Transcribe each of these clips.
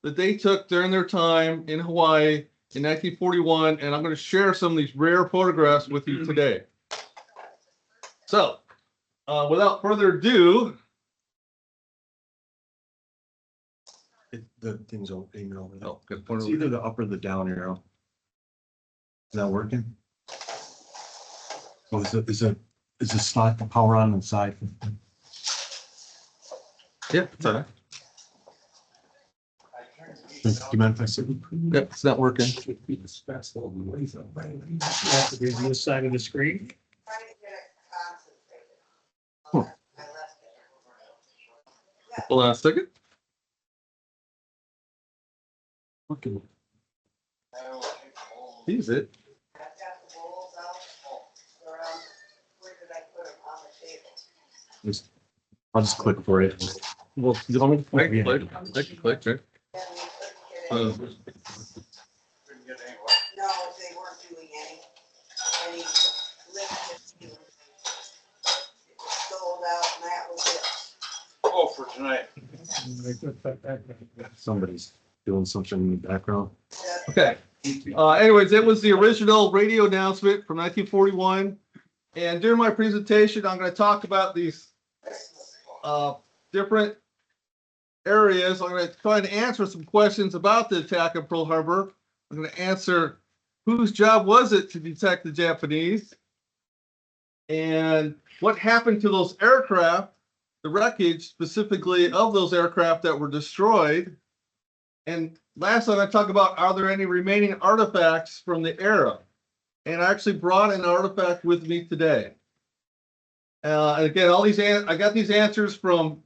that they took during their time in Hawaii in 1941, and I'm going to share some of these rare photographs with you today. So, without further ado, The thing's opening over there. oh, good It's either the up or the down arrow. Is that working? Oh, is the slot the power on the side? Yeah, it's all right. Do you mind if I sit? Yep, it's not working. That's the side of the screen. Hold on a second. Okay. Use it. I'll just click for it. Well, you want me to click? I can click, right? No, they weren't doing any lifting. It was sold out and that was it. Oh, for tonight. Somebody's doing something in the background. Okay. Anyways, it was the original radio announcement from 1941. And during my presentation, I'm going to talk about these different areas. I'm going to try and answer some questions about the attack on Pearl Harbor. I'm going to answer whose job was it to detect the Japanese, and what happened to those aircraft, the wreckage specifically of those aircraft that were destroyed. And last time I talked about, are there any remaining artifacts from the era? And I actually brought an artifact with me today. And again, I got these answers from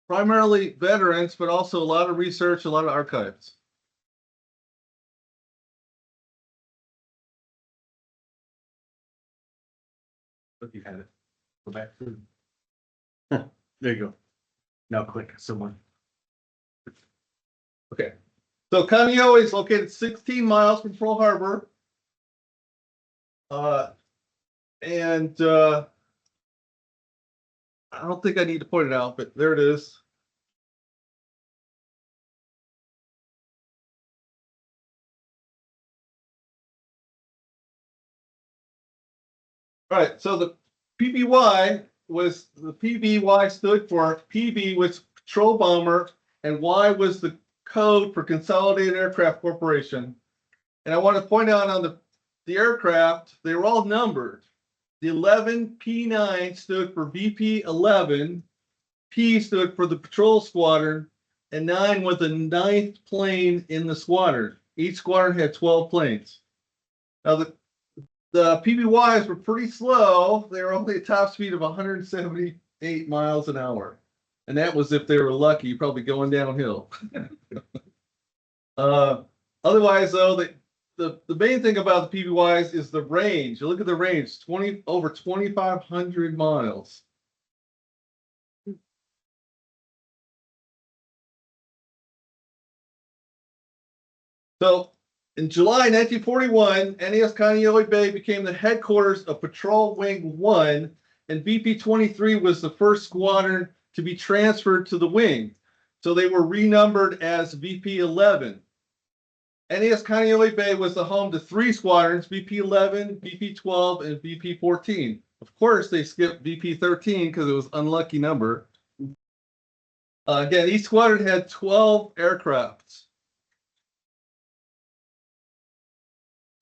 primarily veterans, but also a lot of research, a lot of archives. Look, you had it. Go back through. There you go. Now click someone. Okay. So Kaneohe is located 16 miles from Pearl Harbor. I don't think I need to point it out, but there it is. All right, so the PBY stood for PB was patrol bomber, and Y was the code for Consolidated Aircraft Corporation. And I want to point out on the aircraft, they were all numbered. The 11 P9 stood for VP 11, P stood for the patrol squadron, and 9 was the 9th plane in the squadron. Each squadron had 12 planes. Now the PBYs were pretty slow. They were only a top speed of 178 miles an hour. And that was if they were lucky, probably going downhill. Otherwise, though, the main thing about the PBYs is the range. You look at the range, over 2,500 miles. So in July 1941, NAS Kaneohe Bay became the headquarters of Patrol Wing 1, and VP 23 was the first squadron to be transferred to the wing. So they were renumbered as VP 11. NAS Kaneohe Bay was the home to 3 squadrons, VP 11, VP 12, and VP 14. Of course, they skipped VP 13 because it was an unlucky number. Again, each squadron had 12 aircrafts.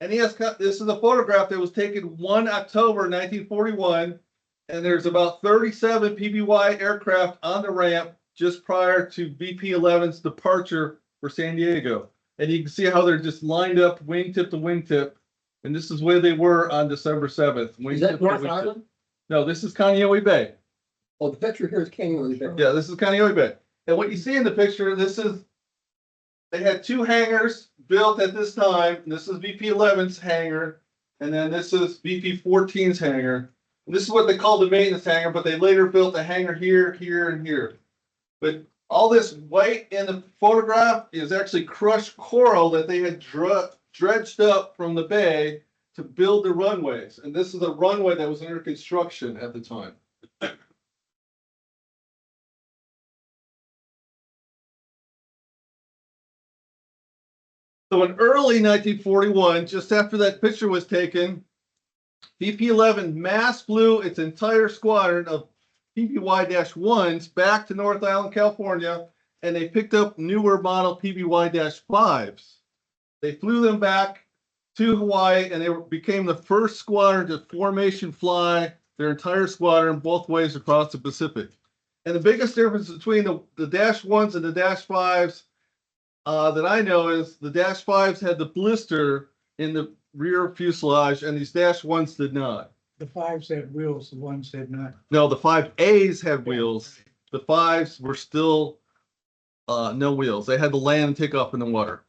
NAS, this is a photograph that was taken 1 October 1941, and there's about 37 PBY aircraft on the ramp just prior to VP 11's departure for San Diego. And you can see how they're just lined up wingtip to wingtip. And this is where they were on December 7th. Is that North Island? No, this is Kaneohe Bay. Oh, the picture here is Kaneohe Bay. Yeah, this is Kaneohe Bay. And what you see in the picture, they had 2 hangars built at this time. And this is VP 11's hangar. And then this is VP 14's hangar. And this is what they called the maintenance hangar, but they later built a hangar here, here, and here. But all this white in the photograph is actually crushed coral that they had dredged up from the bay to build the runways. And this is a runway that was under construction at the time. So in early 1941, just after that picture was taken, VP-11 mass flew its entire squadron of PBY-1s back to North Island, California, and they picked up newer model PBY-5s. They flew them back to Hawaii, and they became the first squadron to formation fly their entire squadron both ways across the Pacific. And the biggest difference between the Dash 1s and the Dash 5s that I know is the Dash 5s had the blister in the rear fuselage, and these Dash 1s did not. The fives had wheels, the ones did not. No, the 5As had wheels. The 5s were still no wheels. They had to land and take off in the water.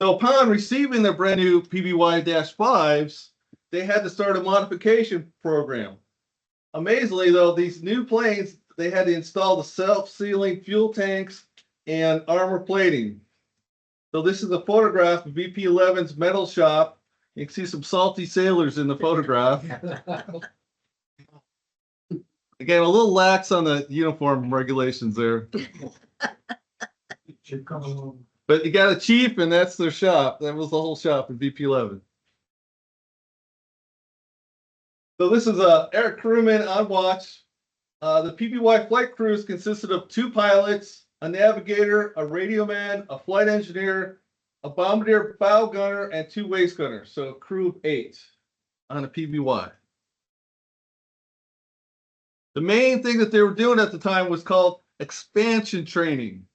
So upon receiving their brand new PBY-5s, they had to start a modification program. Amazingly, though, these new planes, they had to install the self-sealing fuel tanks and armor plating. So this is a photograph of VP-11's metal shop. You can see some salty sailors in the photograph. Again, a little lax on the uniform regulations there. Should come along. But you got a chief, and that's their shop. That was the whole shop in VP-11. So this is a air crewman on watch. The PBY flight crews consisted of 2 pilots, a navigator, a radio man, a flight engineer, a bombardier bow gunner, and 2 waist gunners. So a crew of 8 on a PBY. The main thing that they were doing at the time was called expansion training.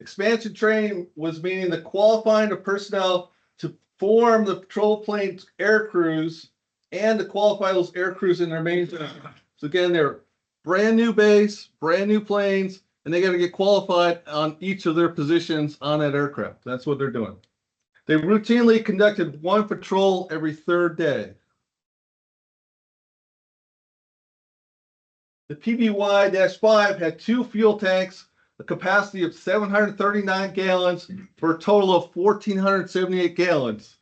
Expansion training was meaning the qualifying of personnel to form the patrol plane air crews and to qualify those air crews in their main zone. So again, they're brand new base, brand new planes, and they got to get qualified on each of their positions on that aircraft. That's what they're doing. They routinely conducted 1 patrol every 3rd day. The PBY-5 had 2 fuel tanks, a capacity of 739 gallons for a total of 1,478 gallons.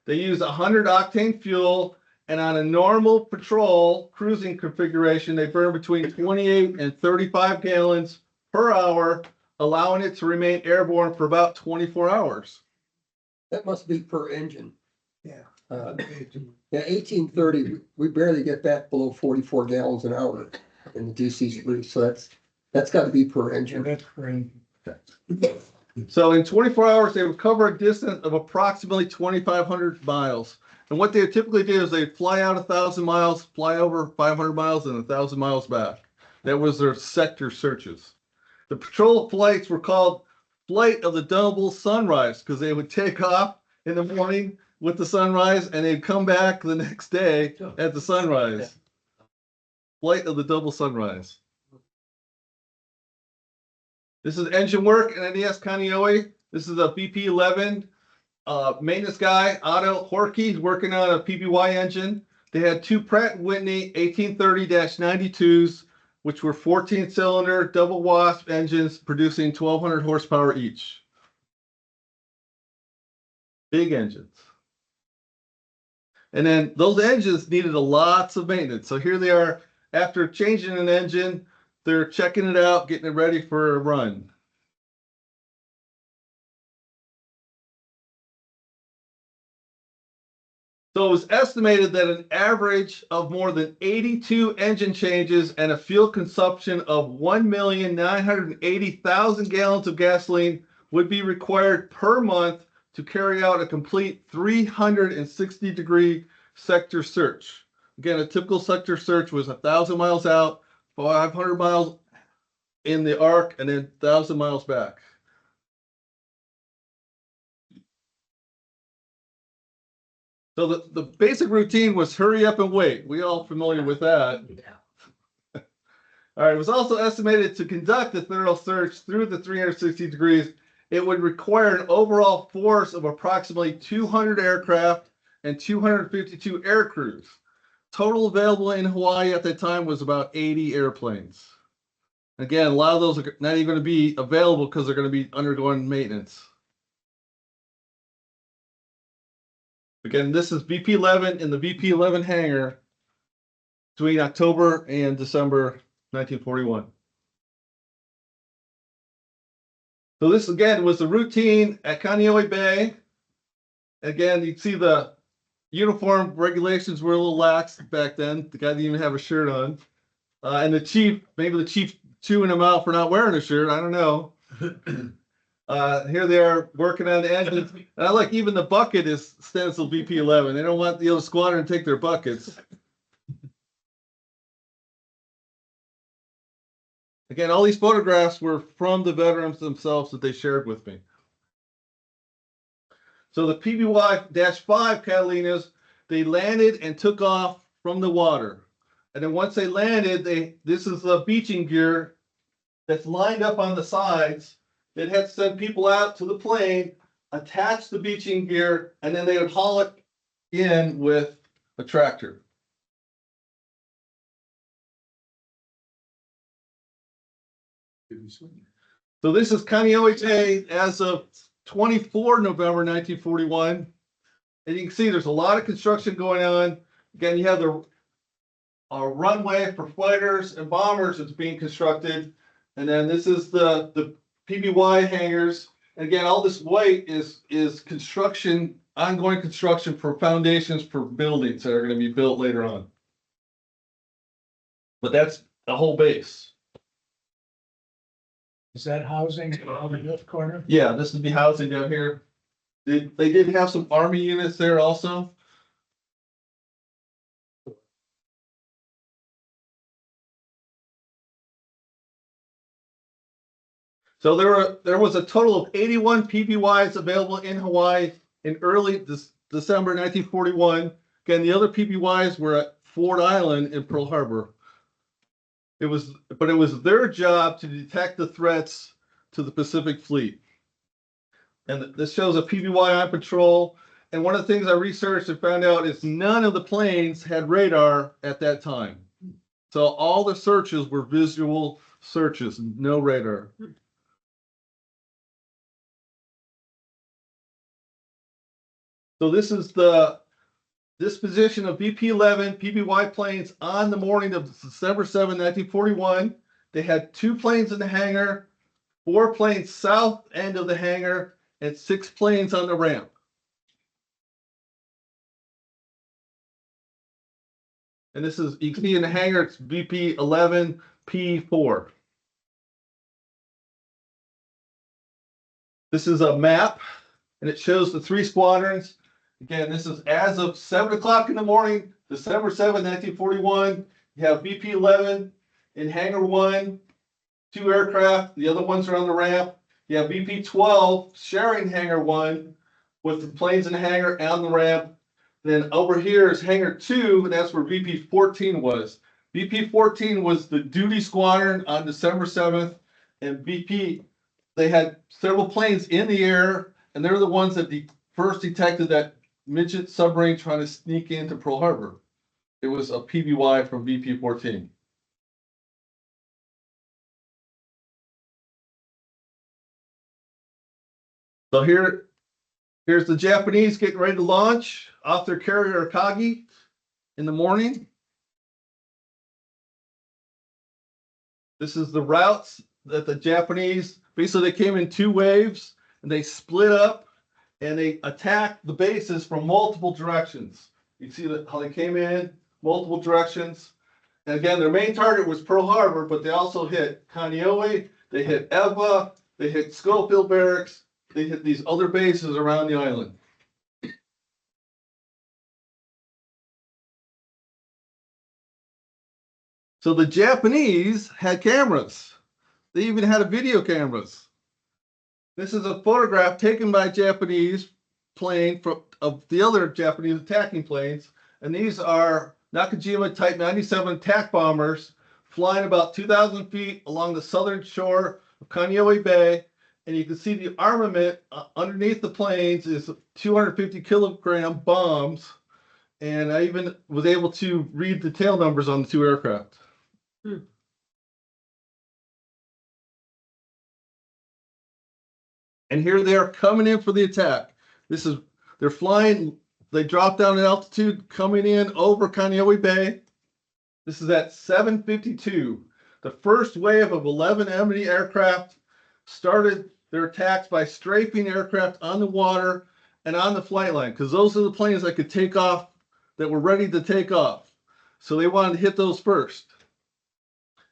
They use 100 octane fuel, and on a normal patrol cruising configuration, they burn between 28 and 35 gallons per hour, allowing it to remain airborne for about 24 hours. That must be per engine. Yeah. Yeah, 1830, we barely get back below 44 gallons an hour in the DC-3, so that's got to be per Yeah, engine. that's great. So in 24 hours, they would cover a distance of approximately 2,500 miles. And what they would typically do is they'd fly out 1,000 miles, fly over 500 miles, and 1,000 miles back. That was their sector searches. The patrol flights were called Flight of the Double Sunrise because they would take off in the morning with the sunrise and they'd come back the next day at the sunrise. Flight of the Double Sunrise. This is engine work in NES Kaneohe. This is a BP-11 maintenance guy, Otto Horkey. He's working on a PBY engine. They had 2 Pratt & Whitney 1830-92s, which were 14-cylinder double wasp engines producing 1,200 horsepower each. Big engines. And then those engines needed lots of maintenance. So here they are, after changing an engine, they're checking it out, getting it ready for a run. So it was estimated that an average of more than 82 engine changes and a fuel consumption of 1,980,000 gallons of gasoline would be required per month to carry out a complete 360-degree sector search. Again, a typical sector search was 1,000 miles out, 500 miles in the arc, and then 1,000 miles back. So the basic routine was hurry up and wait. We all familiar with that. All right, it was also estimated to conduct a thorough search through the 360 degrees. It would require an overall force of approximately 200 aircraft and 252 air crews. Total available in Hawaii at that time was about 80 airplanes. Again, a lot of those are not even going to be available because they're going to be undergoing maintenance. Again, this is VP-11 in the VP-11 hangar between October and December 1941. So this again was the routine at Kaneohe Bay. Again, you can see the uniform regulations were a little lax back then. The guy didn't even have a shirt on. And the chief, maybe the chief chewing him out for not wearing a shirt. I don't know. Here they are working on the engines. And I like even the bucket is stenciled BP-11. They don't want the other squadron to take their buckets. Again, all these photographs were from the veterans themselves that they shared with me. So the PBY-5 Catalinas, they landed and took off from the water. And then once they landed, this is the beaching gear that's lined up on the sides. They'd have to send people out to the plane, attach the beaching gear, and then they would haul it in with a tractor. So this is Kaneohe Bay as of 24 November 1941. And you can see there's a lot of construction going on. Again, you have a runway for fighters and bombers that's being constructed. And then this is the PBY hangars. And again, all this white is construction, ongoing construction for foundations for buildings that are going to be built later on. But that's the whole base. Is that housing on the left corner? Yeah, this would be housing down here. They did have some army units there also. So there was a total of 81 PBYs available in Hawaii in early December 1941. Again, the other PBYs were at Ford Island in Pearl Harbor. It was their job to detect the threats to the Pacific Fleet. And this shows a PBY on patrol. And one of the things I researched and found out is none of the planes had radar at that time. So all the searches were visual searches, no radar. So this is the disposition of BP-11 PBY planes on the morning of December 7, 1941. They had 2 planes in the hangar, 4 planes south end of the hangar, and 6 planes on the ramp. And this is, you can see in the hangar, it's BP-11P4. This is a map, and it shows the 3 squadrons. Again, this is as of 7 o'clock in the morning, December 7, 1941. You have BP-11 in hangar 1, 2 aircraft. The other ones are on the ramp. You have BP-12 sharing hangar 1 with the planes in the hangar and on the ramp. Then over here is hangar 2, and that's where BP-14 was. BP-14 was the duty squadron on December 7th, and they had several planes in the air, and they're the ones that first detected that midget submarine trying to sneak into Pearl Harbor. It was a PBY from BP-14. So here's the Japanese getting ready to launch off their carrier Akagi in the morning. This is the routes that the Japanese, basically they came in 2 waves and they split up and they attacked the bases from multiple directions. You see how they came in, multiple directions. And again, their main target was Pearl Harbor, but they also hit Kaneohe, they hit Eva, they hit Schofield Barracks, they hit these other bases around the island. So the Japanese had cameras. They even had video cameras. This is a photograph taken by a Japanese plane of the other Japanese attacking planes. And these are Nakajima Type 97 attack bombers flying about 2,000 feet along the southern shore of Kaneohe Bay. And you can see the armament underneath the planes is 250 kilogram bombs. And I even was able to read the tail numbers on the 2 aircraft. And here they are coming in for the attack. They're flying, they drop down in altitude, coming in over Kaneohe Bay. This is at 7:52. The first wave of 11 enemy aircraft started their attacks by strafing aircraft on the water and on the flight line, because those are the planes that could take off, that were ready to take off. So they wanted to hit those first.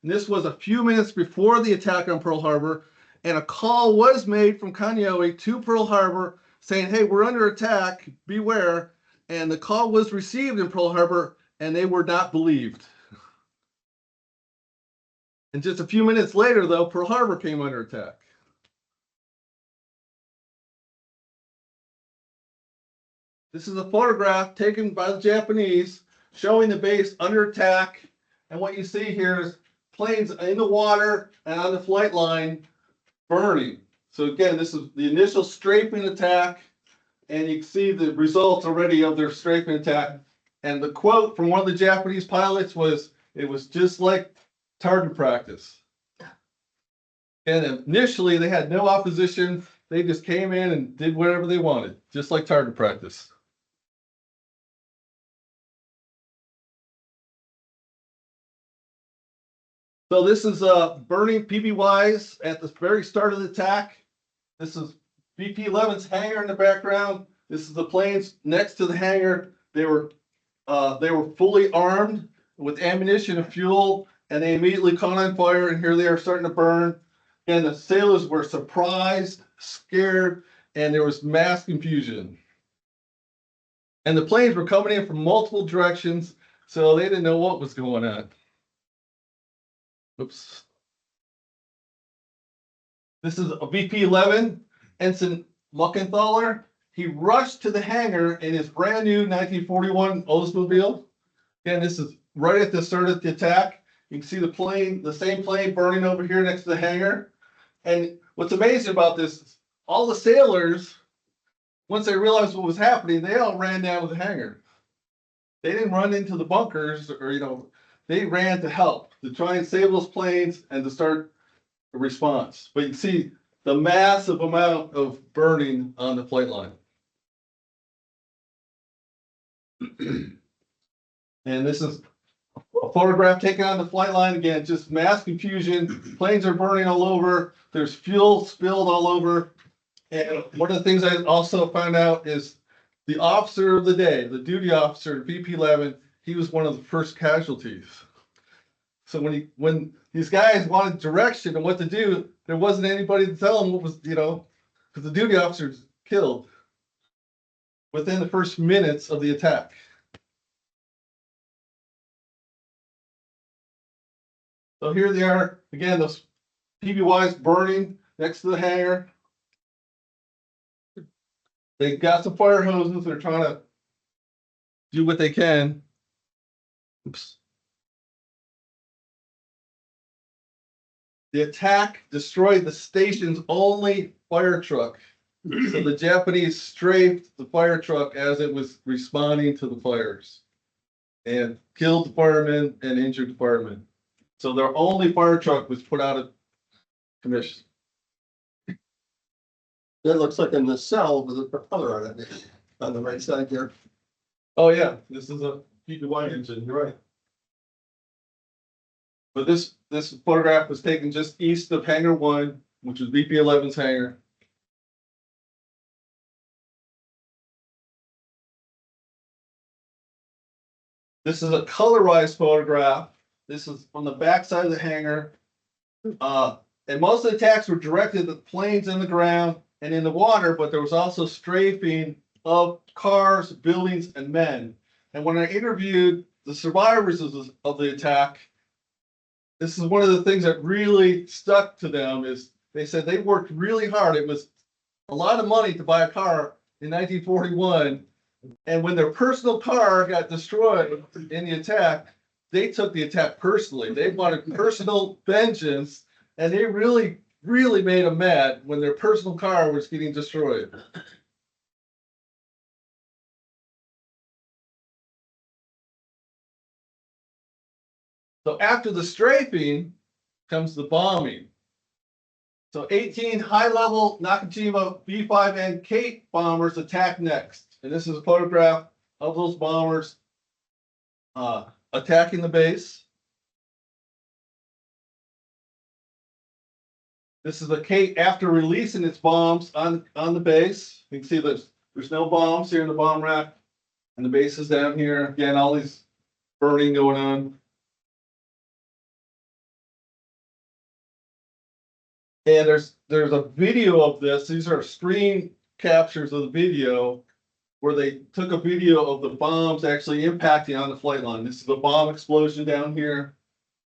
And this was a few minutes before the attack on Pearl Harbor, and a call was made from Kaneohe to Pearl Harbor saying, hey, we're under attack, beware. And the call was received in Pearl Harbor, and they were not believed. And just a few minutes later, though, Pearl Harbor came under attack. This is a photograph taken by the Japanese showing the base under attack. And what you see here is planes in the water and on the flight line burning. So again, this is the initial strafing attack, and you can see the results already of their strafing attack. And the quote from one of the Japanese pilots was, it was just like target practice. And initially they had no opposition. They just came in and did whatever they wanted, just like target practice. So this is burning PBYs at the very start of the attack. This is VP-11's hangar in the background. This is the planes next to the hangar. They were fully armed with ammunition and fuel, and they immediately caught on fire, and here they are starting to burn. And the sailors were surprised, scared, and there was mass confusion. And the planes were coming in from multiple directions, so they didn't know what was going on. Oops. This is a VP-11, Ensign Muckenthaler. He rushed to the hangar in his brand new 1941 Oldsmobile. Again, this is right at the start of the attack. You can see the plane, the same plane burning over here next to the hangar. And what's amazing about this is all the sailors, once they realized what was happening, they all ran down to the hangar. They didn't run into the bunkers or, they ran to help, to try and save those planes and to start a response. But you can see the massive amount of burning on the flight line. And this is a photograph taken on the flight line. Again, just mass confusion. Planes are burning all over. There's fuel spilled all over. And one of the things I also found out is the officer of the day, the duty officer, VP-11, he was one of the first casualties. So when these guys wanted direction on what to do, there wasn't anybody to tell them what was, because the duty officer was killed within the first minutes of the attack. So here they are, again, those PBYs burning next to the hangar. They got some fire hoses. They're trying to do what they can. Oops. The attack destroyed the station's only fire truck. So the Japanese strafed the fire truck as it was responding to the fires and killed the firemen and injured the firemen. So their only fire truck was put out of commission. That looks like in the cell with a propeller on it, on the right side there. Oh yeah, this is a PBY engine, you're right. But this photograph was taken just east of Hangar 1, which was VP-11's hangar. This is a colorized photograph. This is from the back side of the hangar. And most of the attacks were directed at planes in the ground and in the water, but there was also strafing of cars, buildings, and men. And when I interviewed the survivors of the attack, this is one of the things that really stuck to them is they said they worked really hard. It was a lot of money to buy a car in 1941. And when their personal car got destroyed in the attack, they took the attack personally. They wanted personal vengeance, and they really, really made them mad when their personal car was getting destroyed. So after the strafing comes the bombing. So 18 high-level Nakajima B-5N Kate bombers attack next. And this is a photograph of those bombers attacking the base. This is the K after releasing its bombs on the base. You can see there's no bombs here in the bomb rack. And the base is down here. Again, all these burning going on. And there's a video of this. These are screen captures of the video where they took a video of the bombs actually impacting on the flight line. This is the bomb explosion down here.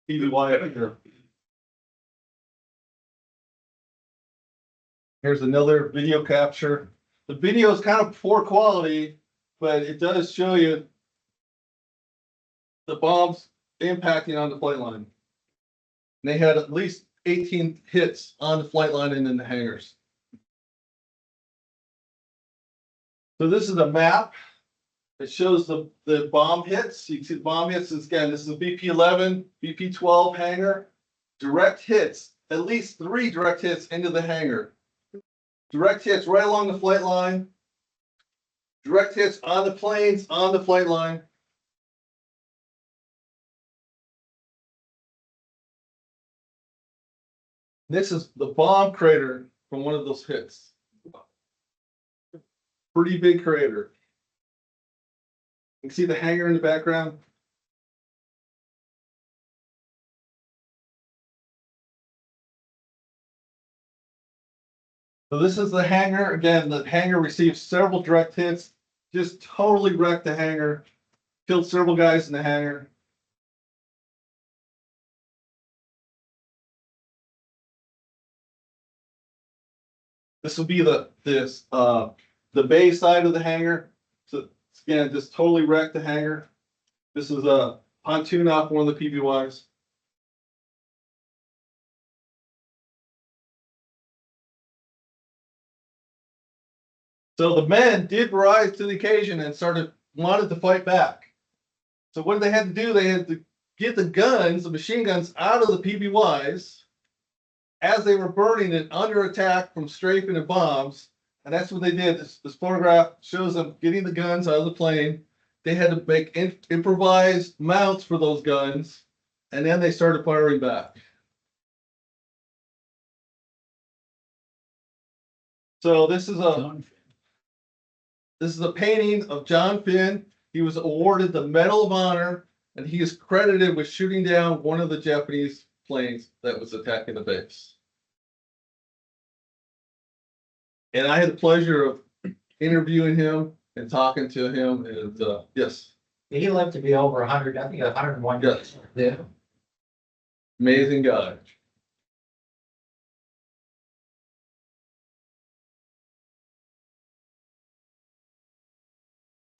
PBY up here. Here's another video capture. The video is kind of poor quality, but it does show you the bombs impacting on the flight line. And they had at least 18 hits on the flight line and in the hangars. So this is a map. It shows the bomb hits. You can see the bomb hits. Again, this is a BP-11, BP-12 hangar. Direct hits, at least 3 direct hits into the hangar. Direct hits right along the flight line. Direct hits on the planes on the flight line. This is the bomb crater from one of those hits. Pretty big crater. You can see the hangar in the background. So this is the hangar. Again, the hangar received several direct hits. Just totally wrecked the hangar. Killed several guys in the hangar. This will be the bay side of the hangar. So again, just totally wrecked the hangar. This is a pontoon off one of the PBYs. So the men did rise to the occasion and wanted to fight back. So what they had to do, they had to get the guns, the machine guns, out of the PBYs as they were burning it under attack from strafing and bombs. And that's what they did. This photograph shows them getting the guns out of the plane. They had to make improvised mounts for those guns, and then they started firing back. So this is a painting of John Finn. He was awarded the Medal of Honor, and he is credited with shooting down one of the Japanese planes that was attacking the base. And I had the pleasure of interviewing him and talking to him, and yes. He lived to be over 100, I think 101 years. Yes. Yeah. Amazing guy.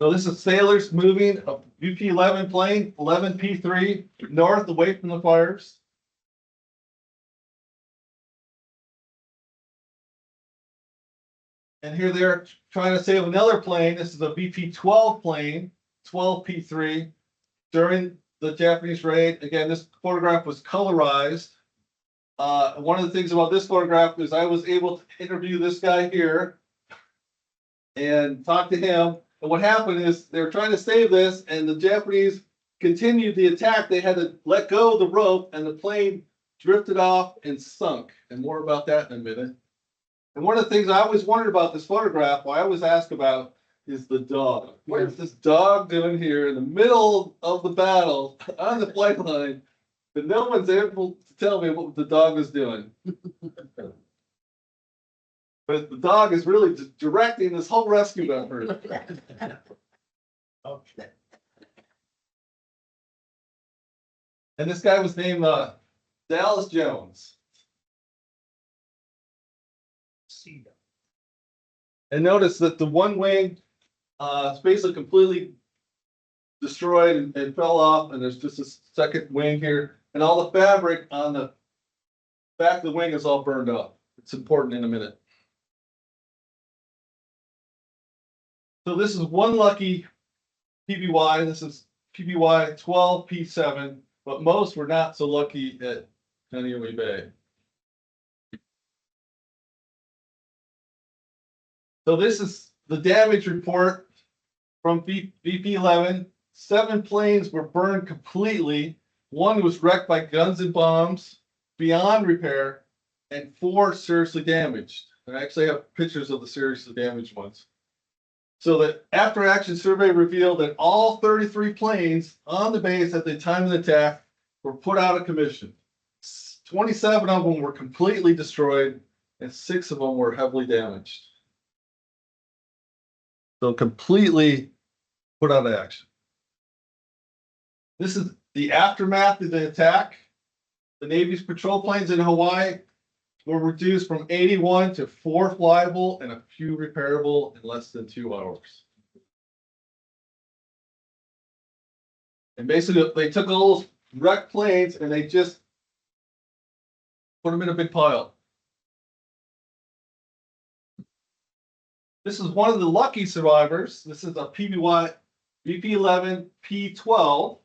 So this is sailors moving a BP-11 plane, 11P3, north away from the fires. And here they're trying to save another plane. This is a BP-12 plane, 12P3, during the Japanese raid. Again, this photograph was colorized. One of the things about this photograph is I was able to interview this guy here and talk to him. And what happened is they were trying to save this, and the Japanese continued the attack. They had to let go of the rope, and the plane drifted off and sunk. And more about that in a minute. And one of the things I always wondered about this photograph, I always ask about, is the dog. What is this dog doing here in the middle of the battle on the flight line? But no one's able to tell me what the dog was doing. But the dog is really directing this whole rescue effort. And this guy was named Dallas Jones. And notice that the one wing is basically completely destroyed and fell off, and there's just a second wing here, and all the fabric on the back of the wing is all burned up. It's important in a minute. So this is one lucky PBY. This is PBY 12P7, but most were not so lucky at Kaneohe Bay. So this is the damage report from BP-11. 7 planes were burned completely. 1 was wrecked by guns and bombs beyond repair. and 4 seriously damaged. I actually have pictures of the seriously damaged ones. So the after action survey revealed that all 33 planes on the base at the time of the attack were put out of commission. 27 of them were completely destroyed and 6 of them were heavily damaged. So completely put out of action. This is the aftermath of the attack. The Navy's patrol planes in Hawaii were reduced from 81 to 4 flyable and a few repairable in less than 2 hours. And basically, they took all those wrecked planes and they just put them in a big pile. This is one of the lucky survivors. This is a PBY VP-11 P-12.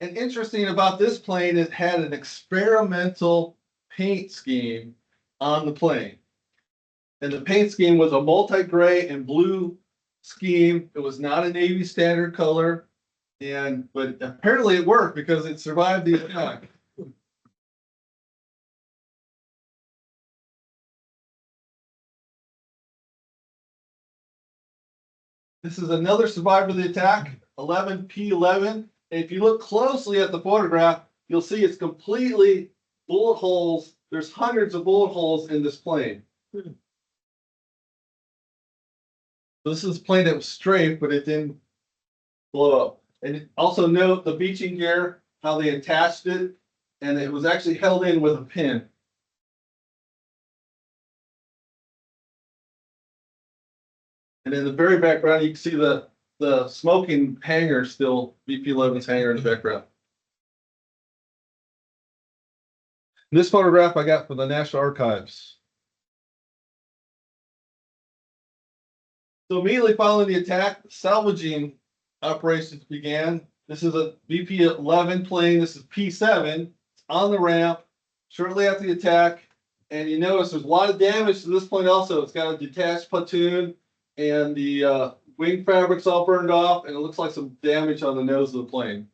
And interesting about this plane, it had an experimental paint scheme on the plane. And the paint scheme was a multi-gray and blue scheme. It was not a Navy standard color. But apparently it worked because it survived the attack. This is another survivor of the attack, 11P11. If you look closely at the photograph, you'll see it's completely bullet holes. There's hundreds of bullet holes in this plane. So this is a plane that was strafed, but it didn't blow up. And also note the beaching gear, how they attached it, and it was actually held in with a pin. And in the very background, you can see the smoking hangar still, VP-11's hangar in the background. This photograph I got from the National Archives. So immediately following the attack, salvaging operations began. This is a VP-11 plane. This is P-7. It's on the ramp shortly after the attack. And you notice there's a lot of damage to this plane also. It's got a detached platoon and the wing fabric's all burned off, and it looks like some damage on the nose of the plane.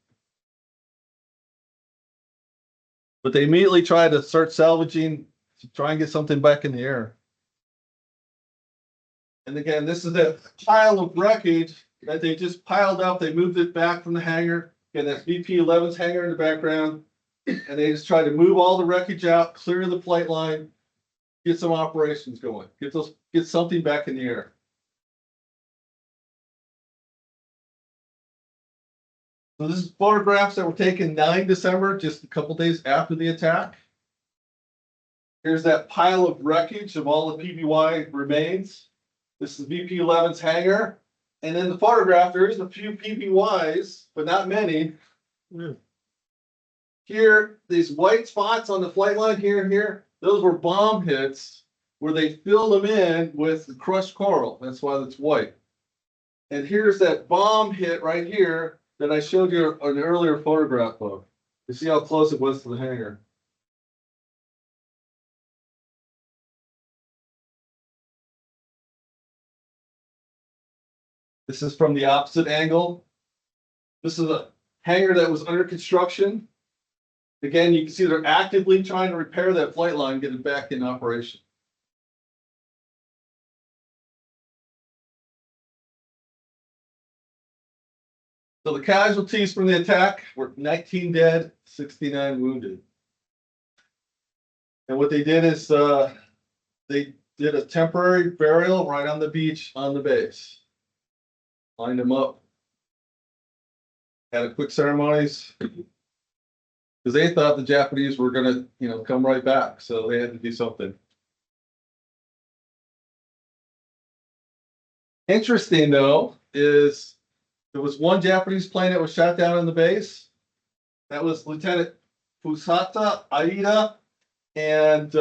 But they immediately tried to start salvaging to try and get something back in the air. And again, this is a pile of wreckage that they just piled up. They moved it back from the hangar. Again, that's VP-11's hangar in the background. And they just tried to move all the wreckage out, clear the flight line, get some operations going, get something back in the air. So this is photographs that were taken 9 December, just a couple days after the attack. Here's that pile of wreckage of all the PBY remains. This is VP-11's hangar. And in the photograph, there is a few PBYs, but not many. Here, these white spots on the flight line here and here, those were bomb hits where they filled them in with crushed coral. That's why it's white. And here's that bomb hit right here that I showed you an earlier photograph of. You see how close it was to the hangar. This is from the opposite angle. This is a hangar that was under construction. Again, you can see they're actively trying to repair that flight line, get it back in operation. So the casualties from the attack were 19 dead, 69 wounded. And what they did is they did a temporary burial right on the beach on the base. Lined them up. Had a quick ceremonies. Because they thought the Japanese were gonna, come right back. So they had to do something. Interesting though, is there was one Japanese plane that was shot down on the base. That was Lieutenant Fusata Aida, and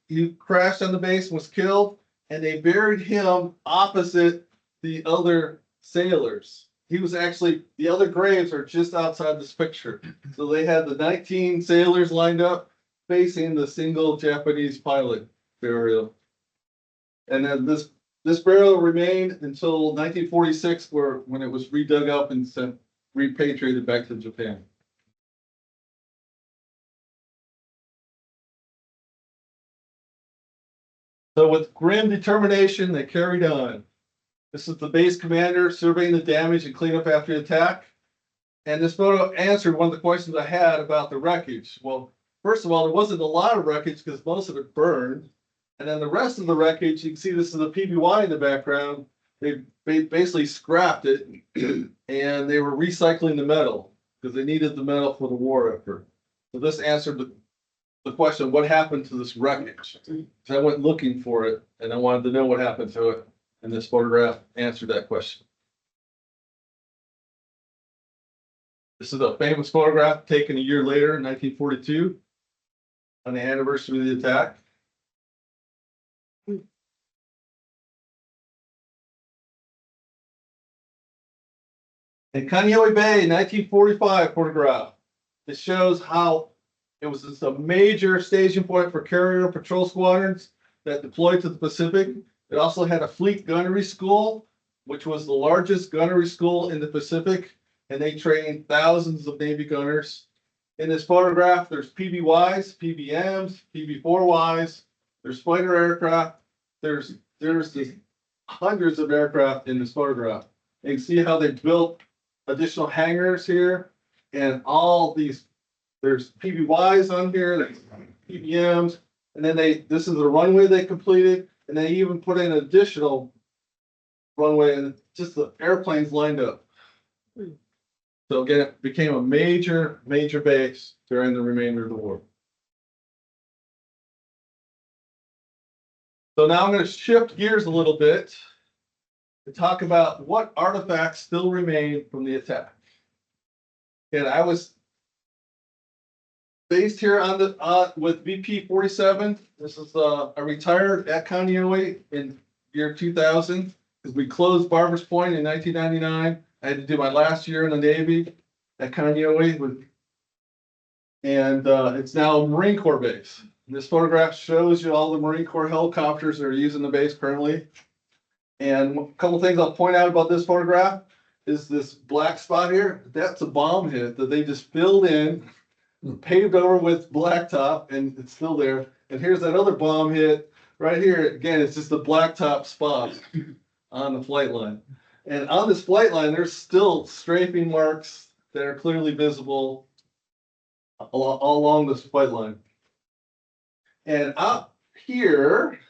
he crashed on the base and was killed. And they buried him opposite the other sailors. He was actually, the other graves are just outside this picture. So they had the 19 sailors lined up facing the single Japanese pilot burial. And then this burial remained until 1946, when it was redug up and sent repatriated back to Japan. So with grim determination, they carried on. This is the base commander surveying the damage and cleanup after the attack. And this photo answered one of the questions I had about the wreckage. Well, first of all, there wasn't a lot of wreckage because most of it burned. And then the rest of the wreckage, you can see this is the PBY in the background. They basically scrapped it and they were recycling the metal because they needed the metal for the war effort. So this answered the question, what happened to this wreckage? So I went looking for it and I wanted to know what happened to it. And this photograph answered that question. This is a famous photograph taken a year later in 1942 on the anniversary of the attack. In Kaneohe Bay, 1945 photograph. It shows how it was just a major staging point for carrier patrol squadrons that deployed to the Pacific. It also had a fleet gunnery school, which was the largest gunnery school in the Pacific, and they trained thousands of Navy gunners. In this photograph, there's PBYs, PBMs, PB4Ys, there's fighter aircraft, there's this hundreds of aircraft in this photograph. You can see how they built additional hangars here, and all these, there's PBYs on here, there's PBMs, and then this is the runway they completed, and they even put in additional runway and just the airplanes lined up. So again, it became a major base during the remainder of the war. So now I'm going to shift gears a little bit to talk about what artifacts still remain from the attack. And I was based here on the with VP 47. This is I retired at Kaneohe in year 2000 because we closed Barbers Point in 1999. I had to do my last year in the Navy at Kaneohe, and it's now a Marine Corps base. And this photograph shows you all the Marine Corps helicopters that are using the base currently. And a couple things I'll point out about this photograph is this black spot here. That's a bomb hit that they just filled in, paved over with blacktop, and it's still there. And here's that other bomb hit right here. Again, it's just a blacktop spot on the flight line. And on this flight line, there's still strafing marks that are clearly visible all along this flight line. And up here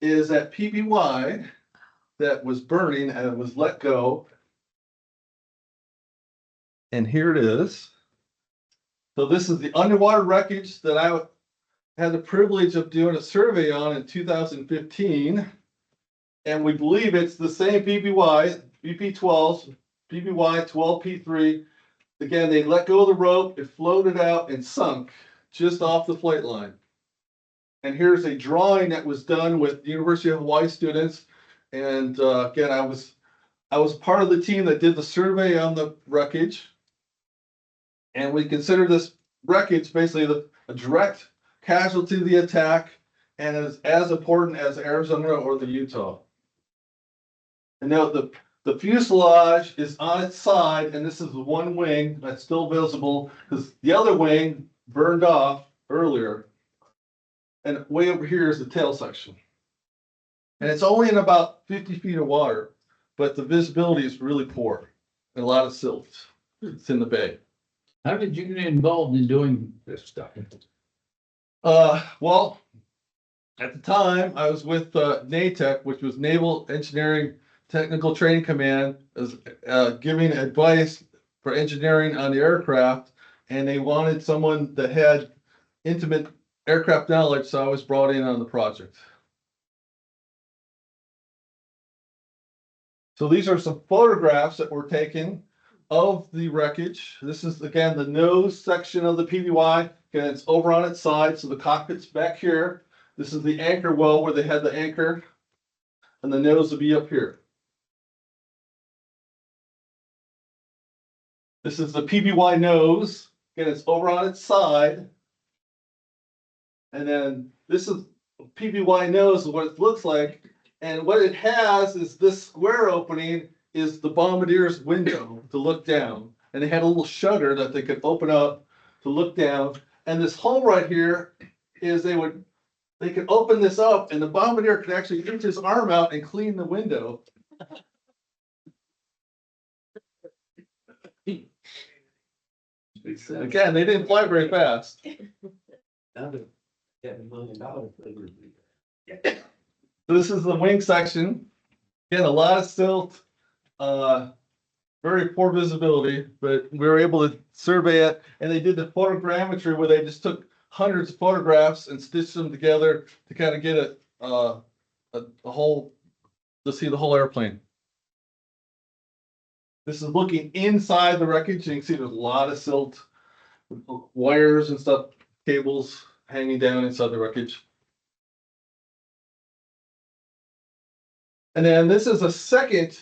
is that PBY that was burning and was let go. And here it is. So this is the underwater wreckage that I had the privilege of doing a survey on in 2015. And we believe it's the same PBY, BP-12s, PBY 12P3. Again, they let go of the rope, it floated out and sunk just off the flight line. And here's a drawing that was done with University of Hawaii students. And again, I was part of the team that did the survey on the wreckage. And we consider this wreckage basically a direct casualty of the attack and is as important as Arizona or the Utah. And now the fuselage is on its side, and this is the one wing that's still visible because the other wing burned off earlier. And way over here is the tail section. And it's only in about 50 feet of water, but the visibility is really poor and a lot of silt. It's in the bay. How did you get involved in doing this stuff? Well, at the time I was with NATEC, which was Naval Engineering Technical Training Command, as giving advice for engineering on the aircraft, and they wanted someone that had intimate aircraft knowledge, so I was brought in on the project. So these are some photographs that were taken of the wreckage. This is again the nose section of the PBY. Again, it's over on its side, so the cockpit's back here. This is the anchor well where they had the anchor, and the nose will be up here. This is the PBY nose. Again, it's over on its side. And then this is PBY nose, what it looks like. And what it has is this square opening is the bombardier's window to look down. And they had a little shutter that they could open up to look down. And this hole right here is they would they could open this up and the bombardier could actually reach his arm out and clean the window. Again, they didn't fly very fast. This is the wing section. Again, a lot of silt, very poor visibility, but we were able to survey it. And they did the photogrammetry where they just took hundreds of photographs and stitched them together to kind of get a whole, to see the whole airplane. This is looking inside the wreckage. You can see there's a lot of silt, wires and stuff, cables hanging down inside the wreckage. And then this is a second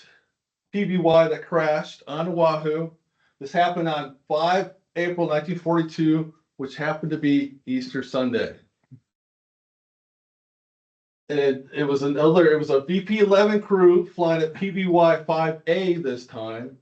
PBY that crashed on Oahu. This happened on 5 April 1942, which happened to be Easter Sunday. And it was a VP-11 crew flying at PBY-5A this time,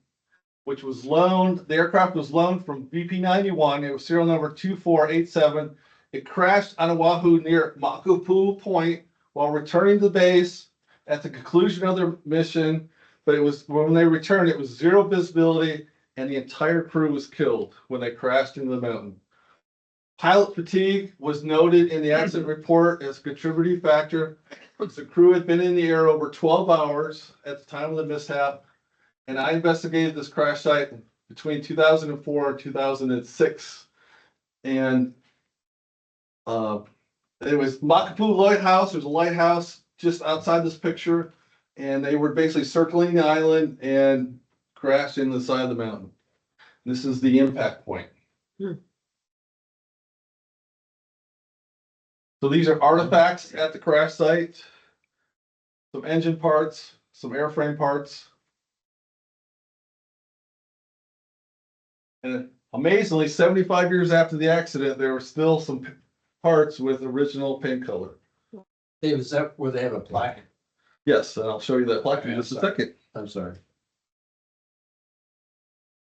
which was loaned, the aircraft was loaned from VP-91. It was serial number 2487. It crashed on Oahu near Makapu'u Point while returning to the base at the conclusion of their mission. But it was, when they returned, it was zero visibility and the entire crew was killed when they crashed into the mountain. Pilot fatigue was noted in the accident report as a contributing factor. The crew had been in the air over 12 hours at the time of the mishap. And I investigated this crash site between 2004 and 2006. And it was Makapu'u Lighthouse. There's a lighthouse just outside this picture. And they were basically circling the island and crashed into the side of the mountain. This is the impact point. So these are artifacts at the crash site. Some engine parts, some airframe parts. And amazingly, 75 years after the accident, there were still some parts with original paint color. Hey, is that where they have a plaque? Yes, and I'll show you that plaque in just a second. I'm sorry.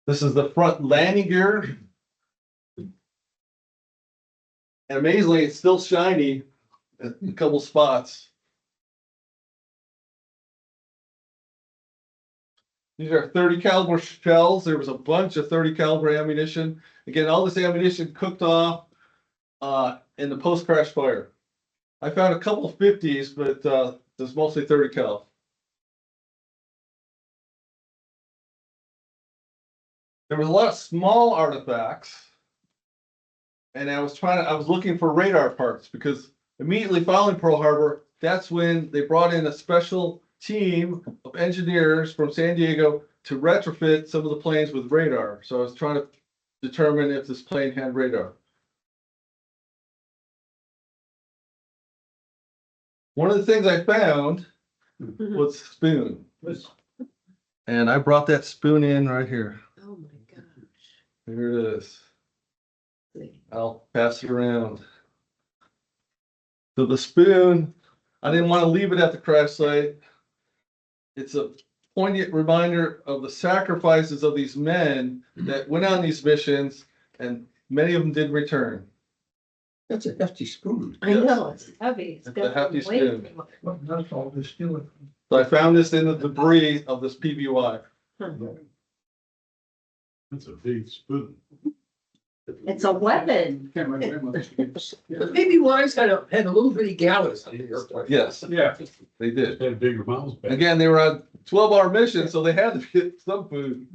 This is the front landing gear. And amazingly, it's still shiny at a couple spots. These are 30 caliber shells. There was a bunch of 30 caliber ammunition. Again, all this ammunition cooked off in the post-crash fire. I found a couple of 50s, but there's mostly 30 cal. There was a lot of small artifacts. And I was looking for radar parts because immediately following Pearl Harbor, that's when they brought in a special team of engineers from San Diego to retrofit some of the planes with radar. So I was trying to determine if this plane had radar. One of the things I found was a spoon. And I brought that spoon in right here. Oh my gosh. Here it is. I'll pass it around. So the spoon, I didn't want to leave it at the crash site. It's a poignant reminder of the sacrifices of these men that went on these missions, and many of them did return. That's a hefty spoon. I know, it's heavy. It's It's a got hefty some weight spoon. to it. What, that's all this stealing? So I found this in the debris of this PBY. That's a big spoon. It's a weapon. The baby wines had a little bitty gallows on the airplane. Yes, Yeah. they did. Had bigger miles back. Again, they were on 12-hour mission, so they had to get some food.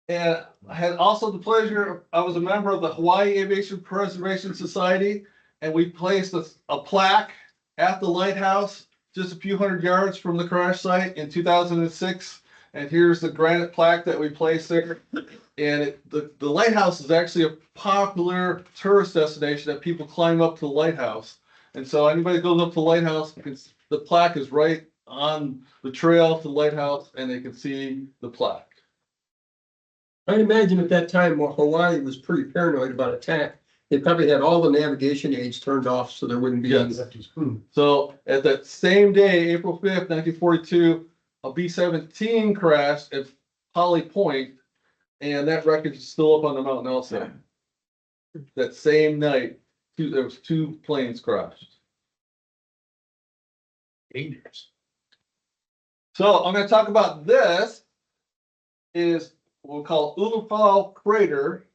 And I had also the pleasure, I was a member of the Hawaii Aviation Preservation Society, and we placed a plaque at the lighthouse just a few hundred yards from the crash site in 2006. And here's the granite plaque that we placed there. And the lighthouse is actually a popular tourist destination that people climb up to the lighthouse. And so anybody that goes up to the lighthouse, the plaque is right on the trail to the lighthouse and they can see the plaque. I imagine at that time, while Hawaii was pretty paranoid about attack, they probably had all the navigation aids turned off so there wouldn't be any. Yes. So at that same day, April 5th, 1942, a B-17 crashed at Holly Point, and that wreckage is still up on the mountain also. that same night, there was 2 planes crashed. Dangerous. So I'm gonna talk about this is what we'll call Ulapau crater.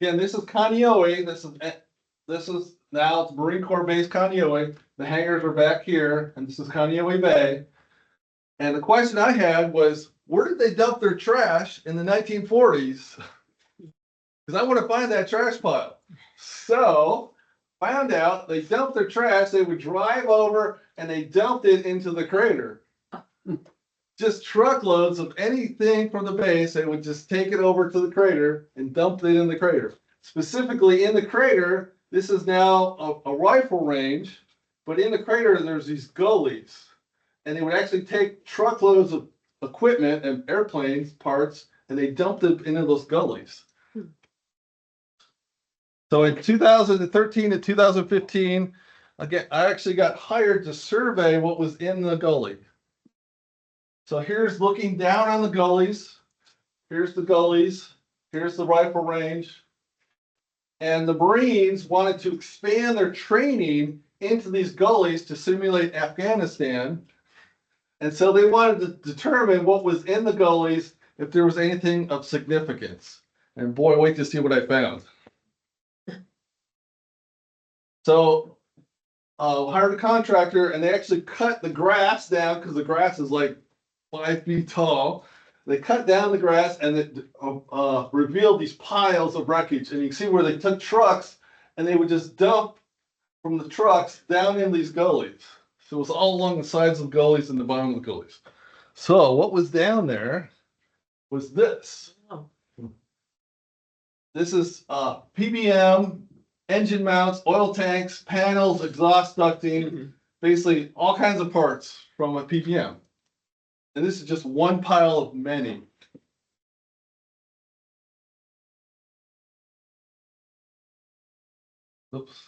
Again, this is Kaneohe. This is now it's Marine Corps Base Kaneohe. The hangars are back here, and this is Kaneohe Bay. And the question I had was, where did they dump their trash in the 1940s? Because I want to find that trash pile. So found out they dumped their trash. They would drive over and they dumped it into the crater. Just truckloads of anything from the base. They would just take it over to the crater and dump it in the crater. Specifically in the crater, this is now a rifle range, but in the crater there's these gullies. And they would actually take truckloads of equipment and airplanes parts and they dumped it into those gullies. So in 2013 to 2015, again, I actually got hired to survey what was in the gully. So here's looking down on the gullies. Here's the gullies. Here's the rifle range. And the Marines wanted to expand their training into these gullies to simulate Afghanistan. And so they wanted to determine what was in the gullies, if there was anything of significance. And boy, wait to see what I found. So hired a contractor and they actually cut the grass down because the grass is like 5 feet tall. They cut down the grass and it revealed these piles of wreckage. And you can see where they took trucks and they would just dump from the trucks down in these gullies. So it was all along the sides of the gullies and the bottom of the gullies. So what was down there was this. This is PBM, engine mounts, oil tanks, panels, exhaust ducting, basically all kinds of parts from a PBM. And this is just one pile of many. Oops.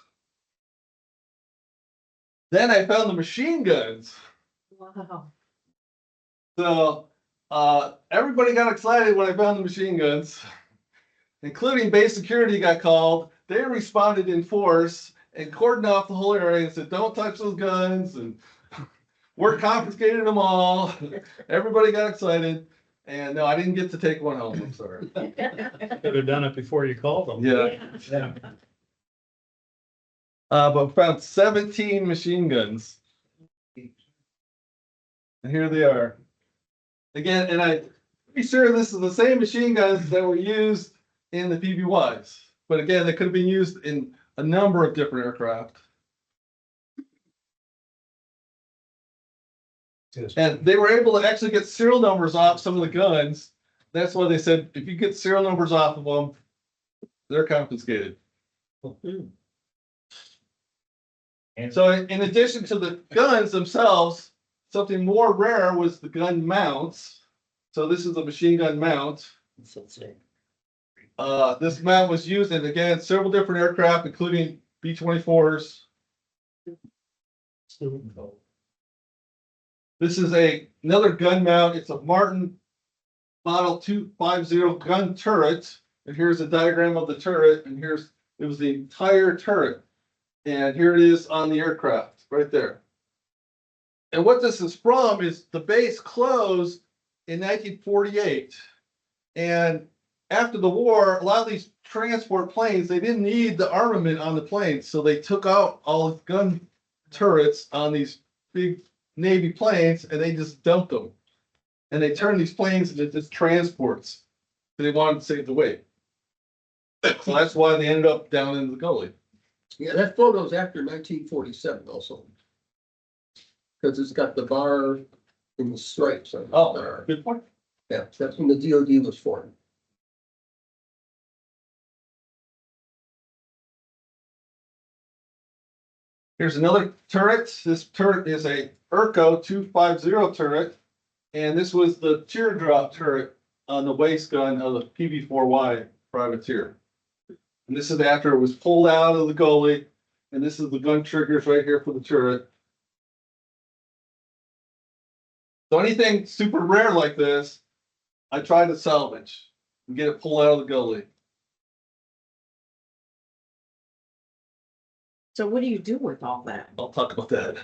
Then I found the machine guns. Wow. So everybody got excited when I found the machine guns, including base security got called. They responded in force and cordoned off the whole area and said, don't touch those guns. And we're confiscating them all. Everybody got excited. And no, I didn't get to take one home. I'm sorry. Could have done it before you called them. Yeah. But found 17 machine guns. And here they are. Again, and I'm pretty sure this is the same machine guns that were used in the PBYs. But again, they could have been used in a number of different aircraft. And they were able to actually get serial numbers off some of the guns. That's why they said, if you get serial numbers off of them, they're confiscated. And so in addition to the guns themselves, something more rare was the gun mounts. So this is a machine gun mount. This mount was used in, again, several different aircraft, including B-24s. This is another gun mount. It's a Martin Model 250 gun turret. And here's a diagram of the turret. And it was the entire turret. And here it is on the aircraft, right there. And what this is from is the base closed in 1948. And after the war, a lot of these transport planes, they didn't need the armament on the planes. So they took out all the gun turrets on these big Navy planes and they just dumped them. And they turned these planes into just transports. They wanted to save the weight. So that's why they ended up down in the gully. Yeah, that photo's after 1947 also. Because it's got the bar and the stripes on it. Oh, good point. Yeah, that's when the DOD was formed. Here's another turret. This turret is a Urco 250 turret. And this was the teardrop turret on the waist gun of the PB-4Y privateer. And this is after it was pulled out of the gully. And this is the gun triggers right here for the turret. So anything super rare like this, I try to salvage and get it pulled out of the gully. So what do you do with all that? I'll talk about that.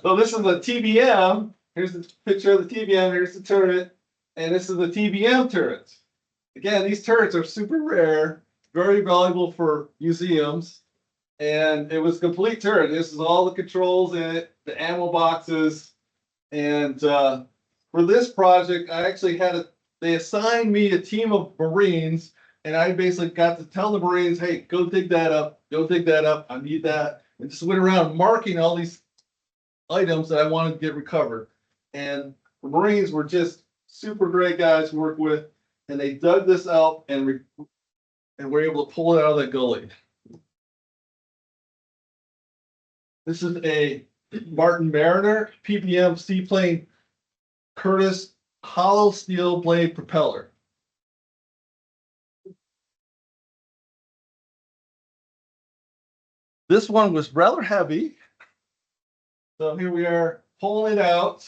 So this is the TBM. Here's the picture of the TBM. Here's the turret. And this is the TBM turret. Again, these turrets are super rare, very valuable for museums. And it was a complete turret. This is all the controls in it, the ammo boxes. And for this project, I actually they assigned me a team of Marines. And I basically got to tell the Marines, hey, go dig that up, I need that. And just went around marking all these items that I wanted to get recovered. And the Marines were just super great guys to work with. And they dug this out and were able to pull it out of that gully. This is a Martin Mariner PPM seaplane Curtis hollow steel blade propeller. This one was rather heavy. So here we are pulling it out.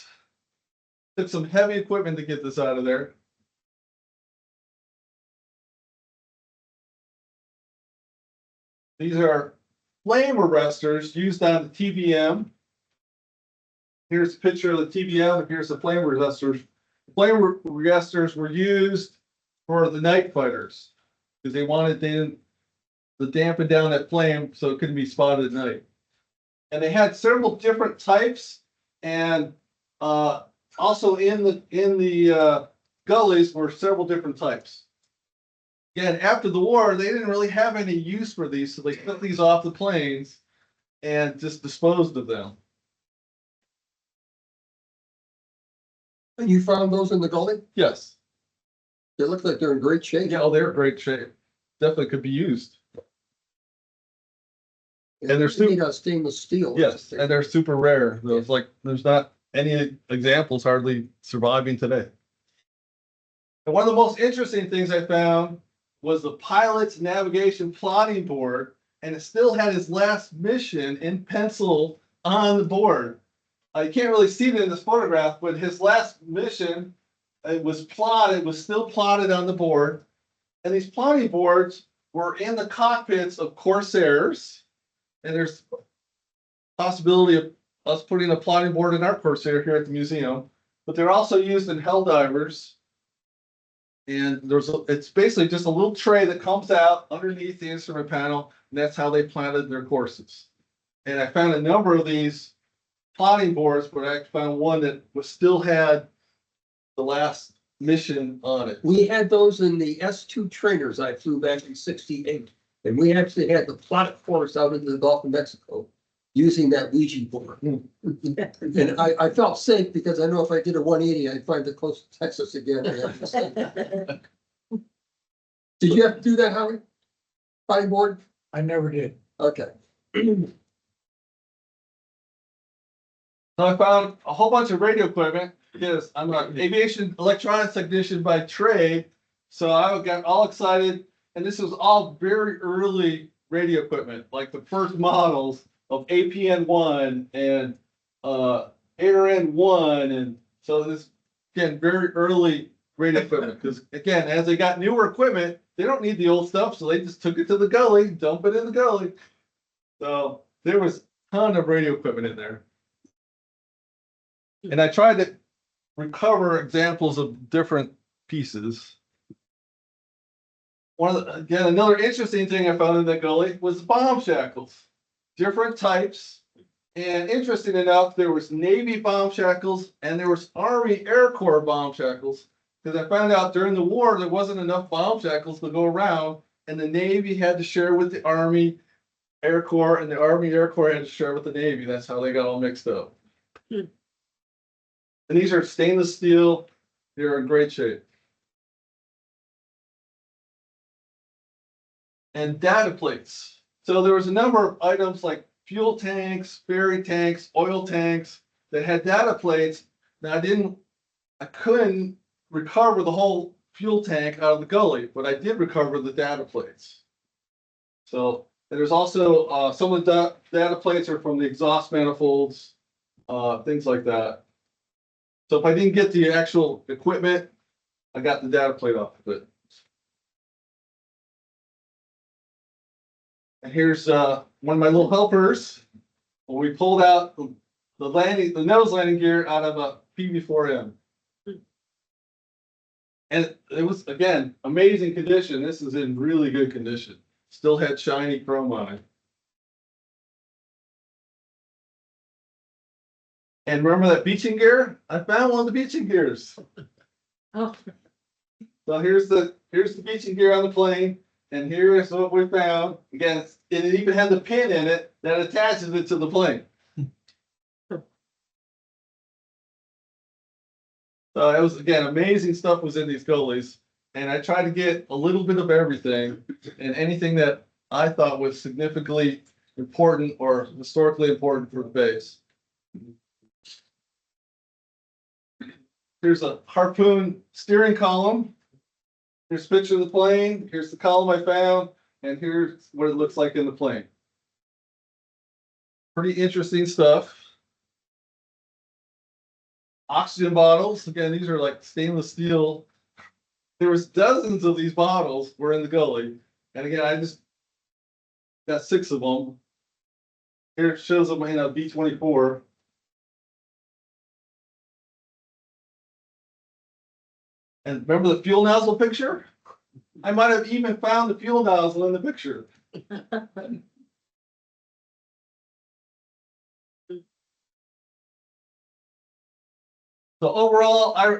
Took some heavy equipment to get this out of there. These are flame arresters used on the TBM. Here's a picture of the TBM, and here's the flame arresters. Flame arresters were used for the night fighters because they wanted to dampen down that flame so it couldn't be spotted at night. And they had several different types, and also in the gullies were several different types. Again, after the war, they didn't really have any use for these, so they took these off the planes and just disposed of them. And you found those in the gully? Yes. They look like they're in great shape. Yeah, oh, they're in great shape. Definitely could be used. And they're made out of stainless steel. Yes, and they're super rare. There's not any examples hardly surviving today. And one of the most interesting things I found was the pilot's navigation plotting board, and it still had his last mission in pencil on the board. You can't really see it in this photograph, but his last mission, it was still plotted on the board. And these plotting boards were in the cockpits of Corsairs. And there's possibility of us putting a plotting board in our Corsair here at the museum, but they're also used in Helldivers. And it's basically just a little tray that comes out underneath the instrument panel, and that's how they plotted their courses. And I found a number of these plotting boards, but I found one that still had the last mission on it. We had those in the S2 trainers I flew back in '68. And we actually had the plotted course out into the Gulf of Mexico using that Ouija board. And I felt safe because I know if I did a 180, I'd find the coast of Texas again. Did you have to do that, Howie? Plotting board? I never did. Okay. So I found a whole bunch of radio equipment because I'm an aviation electronics technician by trade. So I got all excited. And this was all very early radio equipment, like the first models of APN1 and ARN1. And so this, again, very early radio equipment. Because again, as they got newer equipment, they don't need the old stuff. So they just took it to the gully, dump it in the gully. So there was a ton of radio equipment in there. And I tried to recover examples of different pieces. Again, another interesting thing I found in the gully was bomb shackles, different types. And interesting enough, there was Navy bomb shackles and there was Army Air Corps bomb shackles. Because I found out during the war, there wasn't enough bomb shackles to go around. And the Navy had to share with the Army Air Corps, and the Army Air Corps had to share with the Navy. That's how they got all mixed up. And these are stainless steel. They're in great shape. And data plates. So there was a number of items like fuel tanks, ferry tanks, oil tanks that had data plates. Now I couldn't recover the whole fuel tank out of the gully, but I did recover the data plates. So there's also some of the data plates are from the exhaust manifolds, things like that. So if I didn't get the actual equipment, I got the data plate off of it. And here's one of my little helpers. When we pulled out the nose landing gear out of a PB4M. And it was, again, amazing condition. This is in really good condition. Still had shiny chrome on it. And remember that beaching gear? I found one of the beaching gears. Oh, So here's the beaching gear on the plane, and here is what we found. Again, it even had the pin in it that attaches it to the plane. So it was, again, amazing stuff was in these goalies, and I tried to get a little bit of everything, and anything that I thought was significantly important or historically important for the base. Here's a harpoon steering column. Here's a picture of the plane. Here's the column I found, and here's what it looks like in the plane. Pretty interesting stuff. Oxygen bottles. Again, these are like stainless steel. There was dozens of these bottles were in the gully. And again, I just got 6 of them. Here it shows them in a B-24. And remember the fuel nozzle picture? I might have even found the fuel nozzle in the picture. So overall, I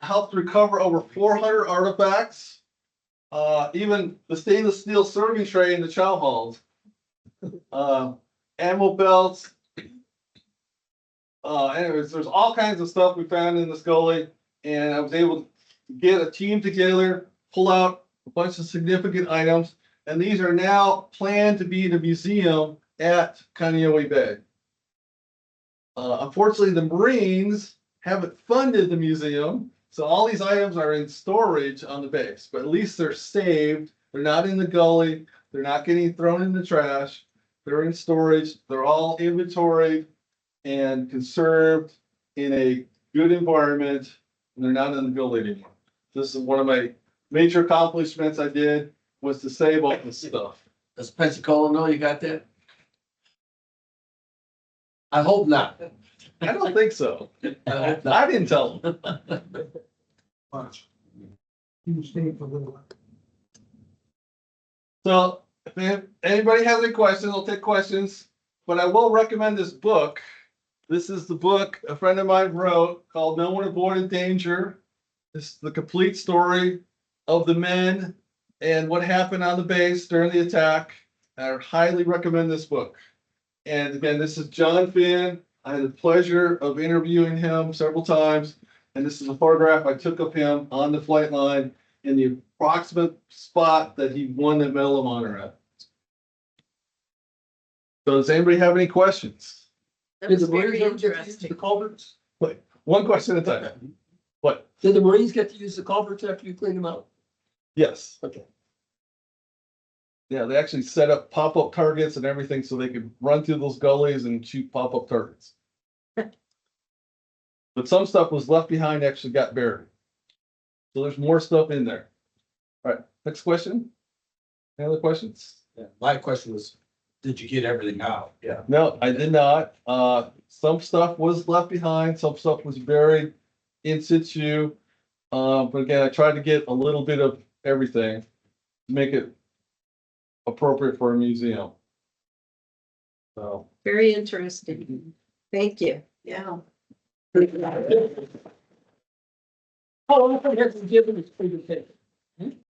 helped recover over 400 artifacts. Even the stainless steel serving tray in the chow halls. Ammo belts. Anyways, there's all kinds of stuff we found in this gully, and I was able to get a team together, pull out a bunch of significant items, and these are now planned to be in a museum at Kaneohe Bay. Unfortunately, the Marines haven't funded the museum, so all these items are in storage on the base, but at least they're saved. They're not in the gully. They're not getting thrown in the trash. They're in storage. They're all inventoried and conserved in a good environment, and they're not in the gully anymore. This is one of my major accomplishments I did, was to save all this stuff. Does Pensacola know you got that? I hope not. I don't think so. I hope not. I didn't tell them. So if anybody has any questions, I'll take questions, but I will recommend this book. This is the book a friend of mine wrote called No One Avoided Danger. This is the complete story of the men and what happened on the base during the attack. I highly recommend this book. And again, this is John Finn. I had the pleasure of interviewing him several times. And this is a photograph I took of him on the flight line in the approximate spot that he won the Medal of Honor at. So does anybody have any questions? that Did was the Marines very ever get to use interesting. the culverts? Wait, one question at a time. What? Did the Marines get to use the culverts after you cleaned them out? Yes. Okay. Yeah, they actually set up pop-up targets and everything so they could run through those gullies and shoot pop-up targets. But some stuff was left behind, actually got buried. So there's more stuff in there. All right, next question. Any other questions? Yeah, my question was, did you get everything out? Yeah. No, I did not. Some stuff was left behind, some stuff was buried in situ. But again, I tried to get a little bit of everything to make it appropriate for a museum. So. Very interesting. Thank you. Yeah. How often have you given this presentation?